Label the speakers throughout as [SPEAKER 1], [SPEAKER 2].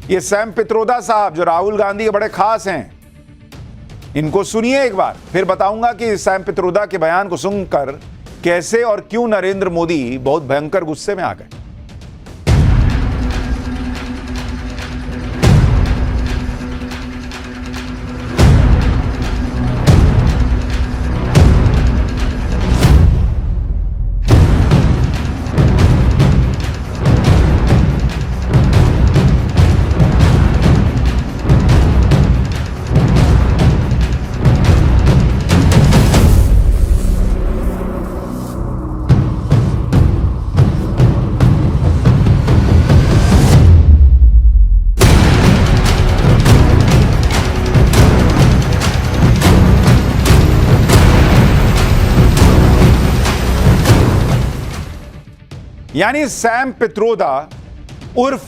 [SPEAKER 1] ये सैम पित्रोदा साहब जो राहुल गांधी के बड़े खास हैं, इनको सुनिए एक बार, फिर बताऊंगा कि सैम पित्रोदा के बयान को सुनकर कैसे और क्यों नरेंद्र मोदी बहुत भयंकर गुस्से में आ गए। यानी सैम पित्रोदा उर्फ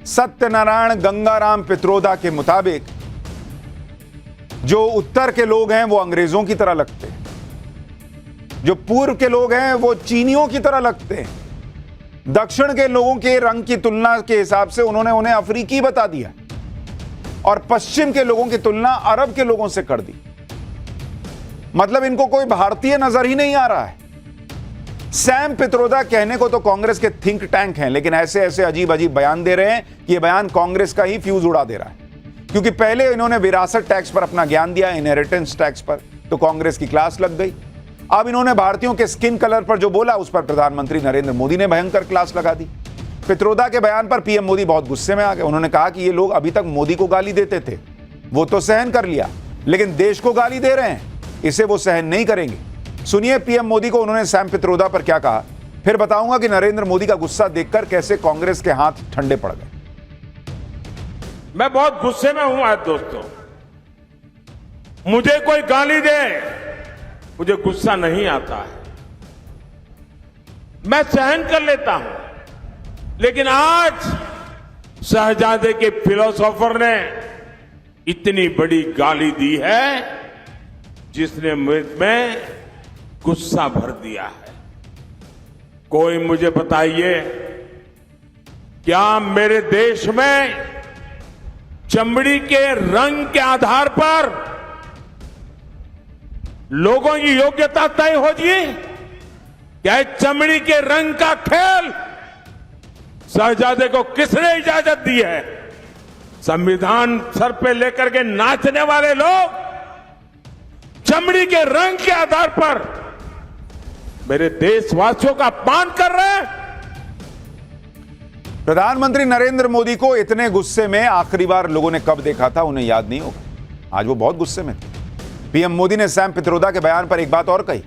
[SPEAKER 1] सत्यनारायण गंगाराम पित्रोदा के मुताबिक जो उत्तर के लोग हैं वो अंग्रेजों की तरह लगते हैं, जो पूर्व के लोग हैं वो चीनियों की तरह लगते हैं, दक्षिण के लोगों के रंग की तुलना के हिसाब से उन्होंने उन्हें अफ्रीकी बता दिया और पश्चिम के लोगों की तुलना अरब के लोगों से कर दी। मतलब इनको कोई भारतीय नजर ही नहीं आ रहा है। सैम पित्रोदा कहने को तो कांग्रेस के थिंक टैंक हैं, लेकिन ऐसे ऐसे अजीब अजीब बयान दे रहे हैं कि यह बयान कांग्रेस का ही फ्यूज उड़ा दे रहा है। क्योंकि पहले इन्होंने विरासत टैक्स पर अपना ज्ञान दिया, इनहेरिटेंस टैक्स पर, तो कांग्रेस की क्लास लग गई। अब इन्होंने भारतीयों के स्किन कलर पर जो बोला उस पर प्रधानमंत्री नरेंद्र मोदी ने भयंकर क्लास लगा दी। पित्रोदा के बयान पर पीएम मोदी बहुत गुस्से में आ गए। उन्होंने कहा कि ये लोग अभी तक मोदी को गाली देते थे, वो तो सहन कर लिया, लेकिन देश को गाली दे रहे हैं, इसे वो सहन नहीं करेंगे। सुनिए पीएम मोदी को उन्होंने सैम पित्रोदा पर क्या कहा, फिर बताऊंगा कि नरेंद्र मोदी का गुस्सा देखकर कैसे कांग्रेस के हाथ ठंडे पड़ गए।
[SPEAKER 2] मैं बहुत गुस्से में हूं आज दोस्तों। मुझे कोई गाली दे, मुझे गुस्सा नहीं आता है, मैं सहन कर लेता हूं। लेकिन आज शहजादे के फिलोसोफर ने इतनी बड़ी गाली दी है जिसने में गुस्सा भर दिया है। कोई मुझे बताइए, क्या मेरे देश में चमड़ी के रंग के आधार पर लोगों की योग्यता तय होगी? क्या चमड़ी के रंग का खेल शहजादे को किसने इजाजत दी है? संविधान सर पे लेकर के नाचने वाले लोग चमड़ी के रंग के आधार पर मेरे देशवासियों का अपमान कर रहे हैं।
[SPEAKER 1] प्रधानमंत्री नरेंद्र मोदी को इतने गुस्से में आखिरी बार लोगों ने कब देखा था उन्हें याद नहीं होगा। आज वो बहुत गुस्से में थे। पीएम मोदी ने सैम पित्रोदा के बयान पर एक बात और कही।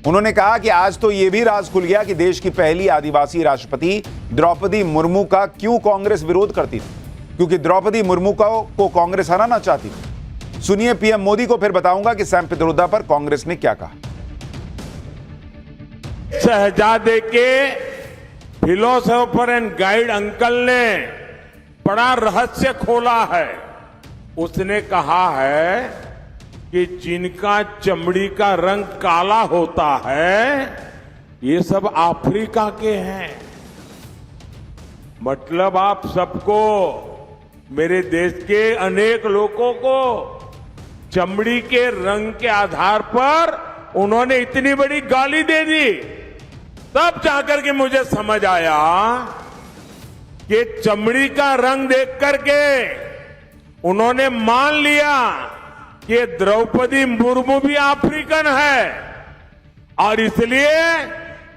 [SPEAKER 1] उन्होंने कहा कि आज तो यह भी राज खुल गया कि देश की पहली आदिवासी राष्ट्रपति द्रौपदी मुर्मू का क्यों कांग्रेस विरोध करती थी, क्योंकि द्रौपदी मुर्मू को कांग्रेस हराना चाहती थी। सुनिए पीएम मोदी को, फिर बताऊंगा कि सैम पित्रोदा पर कांग्रेस ने क्या कहा।
[SPEAKER 2] शहजादे के फिलोसोफर एंड गाइड अंकल ने बड़ा रहस्य खोला है। उसने कहा है कि जिनका चमड़ी का रंग काला होता है ये सब अफ्रीका के हैं। मतलब आप सबको, मेरे देश के अनेक लोगों को चमड़ी के रंग के आधार पर उन्होंने इतनी बड़ी गाली दे दी। तब जाकर के मुझे समझ आया कि चमड़ी का रंग देख करके उन्होंने मान लिया कि द्रौपदी मुर्मू भी अफ्रीकन है और इसलिए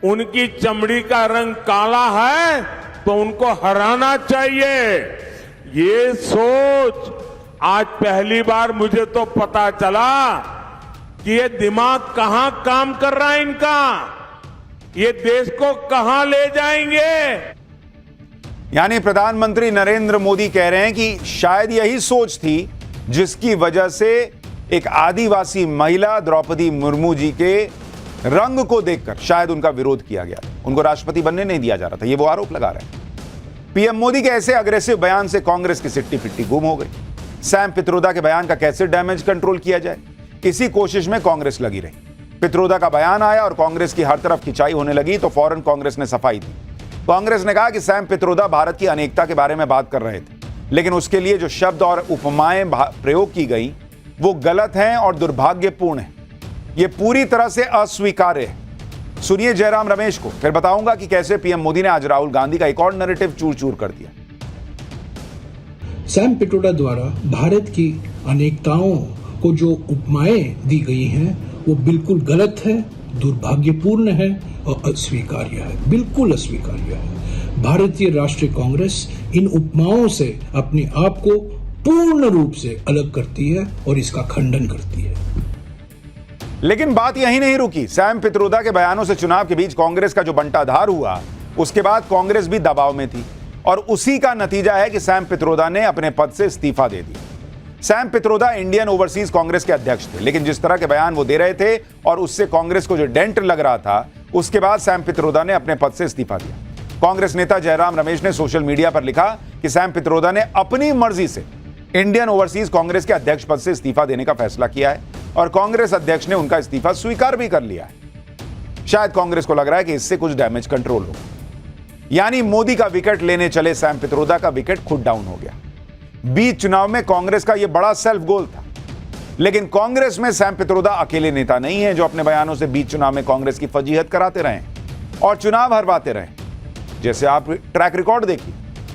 [SPEAKER 2] उनकी चमड़ी का रंग काला है तो उनको हराना चाहिए। ये सोच आज पहली बार मुझे तो पता चला कि ये दिमाग कहां काम कर रहा है इनका, ये देश को कहां ले जाएंगे।
[SPEAKER 1] यानी प्रधानमंत्री नरेंद्र मोदी कह रहे हैं कि शायद यही सोच थी जिसकी वजह से एक आदिवासी महिला द्रौपदी मुर्मू जी के रंग को देखकर शायद उनका विरोध किया गया, उनको राष्ट्रपति बनने नहीं दिया जा रहा था। ये वो आरोप लगा रहे हैं। पीएम मोदी के ऐसे अग्रेसिव बयान से कांग्रेस की सिट्टी पिट्टी गुम हो गई। सैम पित्रोदा के बयान का कैसे डैमेज कंट्रोल किया जाए, इसी कोशिश में कांग्रेस लगी रही। पित्रोदा का बयान आया और कांग्रेस की हर तरफ खिंचाई होने लगी तो फौरन कांग्रेस ने सफाई दी। कांग्रेस ने कहा कि सैम पित्रोदा भारत की अनेकता के बारे में बात कर रहे थे। लेकिन उसके लिए जो शब्द और उपमाएं प्रयोग की गई वो गलत हैं और दुर्भाग्यपूर्ण हैं। ये पूरी तरह से अस्वीकार्य है। सुनिए जयराम रमेश को, फिर बताऊंगा कि कैसे पीएम मोदी ने आज राहुल गांधी का एक और नैरेटिव चूर चूर कर दिया।
[SPEAKER 3] सैम पिट्रोडा द्वारा भारत की अनेकताओं को जो उपमाएं दी गई हैं वो बिल्कुल गलत है, दुर्भाग्यपूर्ण है और अस्वीकार्य है, बिल्कुल अस्वीकार्य है। भारतीय राष्ट्रीय कांग्रेस इन उपमाओं से अपने आप को पूर्ण रूप से अलग करती है और इसका खंडन करती है।
[SPEAKER 1] लेकिन बात यहीं नहीं रुकी। सैम पित्रोदा के बयानों से चुनाव के बीच कांग्रेस का जो बंटाधार हुआ, उसके बाद कांग्रेस भी दबाव में थी और उसी का नतीजा है कि सैम पित्रोदा ने अपने पद से इस्तीफा दे दिया। Sam Pitroda Indian overseas Congress के अध्यक्ष थे, लेकिन जिस तरह के बयान वो दे रहे थे और उससे कांग्रेस को जो डेंट लग रहा था, उसके बाद सैम पित्रोदा ने अपने पद से इस्तीफा दिया। कांग्रेस नेता जयराम रमेश ने सोशल मीडिया पर लिखा कि सैम पित्रोदा ने अपनी मर्जी से इंडियन ओवरसीज कांग्रेस के अध्यक्ष पद से इस्तीफा देने का फैसला किया है और कांग्रेस अध्यक्ष ने उनका इस्तीफा स्वीकार भी कर लिया है। शायद कांग्रेस को लग रहा है कि इससे कुछ डैमेज कंट्रोल होगा, यानी मोदी का विकेट लेने चले सैम पित्रोदा का विकेट खुद डाउन हो गया। बीच चुनाव में कांग्रेस का यह बड़ा सेल्फ गोल था, लेकिन कांग्रेस में सैम पित्रोदा अकेले नेता नहीं है जो अपने बयानों से बीच चुनाव में कांग्रेस की फजीहत कराते रहे और चुनाव हरवाते रहे। जैसे आप ट्रैक रिकॉर्ड देखिए,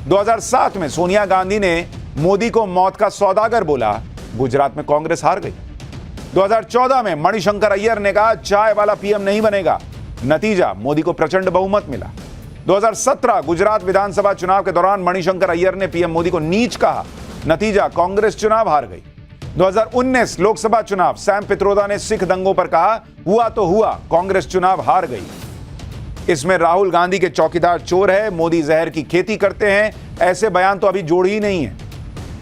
[SPEAKER 1] 2007 में सोनिया गांधी ने मोदी को मौत का सौदागर बोला, गुजरात में कांग्रेस हार गई। 2014 में मणिशंकर अय्यर ने कहा चाय वाला पीएम नहीं बनेगा, नतीजा मोदी को प्रचंड बहुमत मिला। 2017 गुजरात विधानसभा चुनाव के दौरान मणिशंकर अय्यर ने पीएम मोदी को नीच कहा, नतीजा कांग्रेस चुनाव हार गई। 2019 लोकसभा चुनाव, सैम पित्रोदा ने सिख दंगों पर कहा हुआ तो हुआ, कांग्रेस चुनाव हार गई। इसमें राहुल गांधी के चौकीदार चोर है, मोदी जहर की खेती करते हैं, ऐसे बयान तो अभी जोड़ ही नहीं है।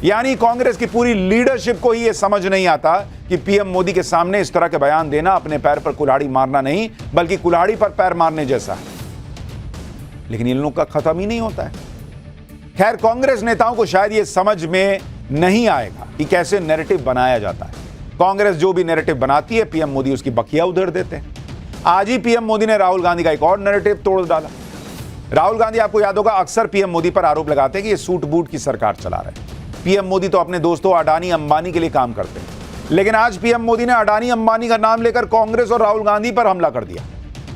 [SPEAKER 1] यानी कांग्रेस की पूरी लीडरशिप को ही यह समझ नहीं आता कि पीएम मोदी के सामने इस तरह के बयान देना अपने पैर पर कुल्हाड़ी मारना नहीं, बल्कि कुल्हाड़ी पर पैर मारने जैसा है। लेकिन इन लोगों का खत्म ही नहीं होता है। खैर, कांग्रेस नेताओं को शायद यह समझ में नहीं आएगा कि कैसे नैरेटिव बनाया जाता है। कांग्रेस जो भी नैरेटिव बनाती है, पीएम मोदी उसकी बखिया उधेड़ देते हैं। आज ही पीएम मोदी ने राहुल गांधी का एक और नैरेटिव तोड़ डाला। राहुल गांधी, आपको याद होगा, अक्सर पीएम मोदी पर आरोप लगाते हैं कि ये सूट बूट की सरकार चला रहे हैं। पीएम मोदी तो अपने दोस्तों अडानी अंबानी के लिए काम करते हैं, लेकिन आज पीएम मोदी ने अडानी अंबानी का नाम लेकर कांग्रेस और राहुल गांधी पर हमला कर दिया।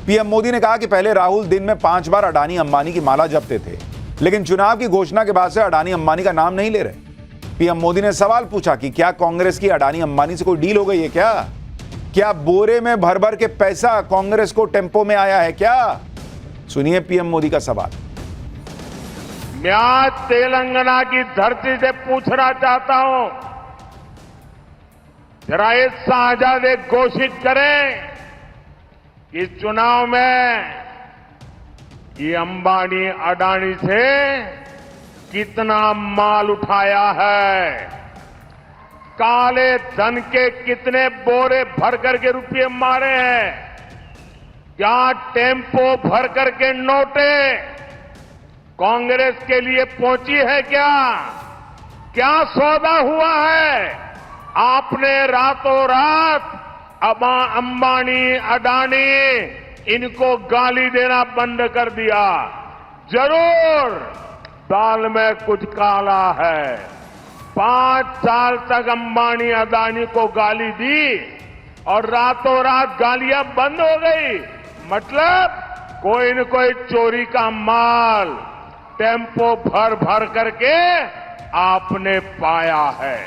[SPEAKER 1] पीएम मोदी ने कहा कि पहले राहुल दिन में 5 बार अडानी अंबानी की माला जपते थे, लेकिन चुनाव की घोषणा के बाद से अडानी अंबानी का नाम नहीं ले रहे। पीएम मोदी ने सवाल पूछा कि क्या कांग्रेस की अडानी अंबानी से कोई डील हो गई है क्या बोरे में भर भर के पैसा कांग्रेस को टेम्पो में आया है क्या? सुनिए पीएम मोदी का सवाल।
[SPEAKER 2] मैं आज तेलंगाना की धरती से पूछना चाहता हूं, जरा ये शाहजादे घोषित करें कि इस चुनाव में ये अंबानी अडानी से कितना माल उठाया है, काले धन के कितने बोरे भर करके रुपये मारे हैं, क्या टेम्पो भर करके नोटे कांग्रेस के लिए पहुंची है, क्या सौदा हुआ है? आपने रातों रात अंबानी अडानी इनको गाली देना बंद कर दिया। जरूर दाल में कुछ काला है। 5 साल तक अंबानी अडानी को गाली दी और रातों रात गालियां बंद हो गई। मतलब कोई न कोई चोरी का माल टेम्पो भर भर करके आपने पाया है।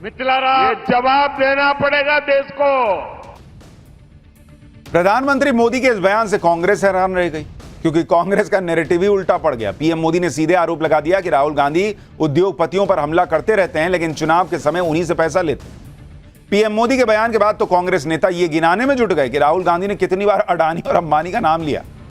[SPEAKER 2] ये जवाब देना पड़ेगा देश को।
[SPEAKER 1] प्रधानमंत्री मोदी के इस बयान से कांग्रेस हैरान रह गई, क्योंकि कांग्रेस का नैरेटिव ही उल्टा पड़ गया। पीएम मोदी ने सीधे आरोप लगा दिया कि राहुल गांधी उद्योगपतियों पर हमला करते रहते हैं, लेकिन चुनाव के समय उन्हीं से पैसा लेते हैं। पीएम मोदी के बयान के बाद तो कांग्रेस नेता ये गिनाने में जुट गए कि राहुल गांधी ने कितनी बार अडानी और अंबानी का नाम लिया।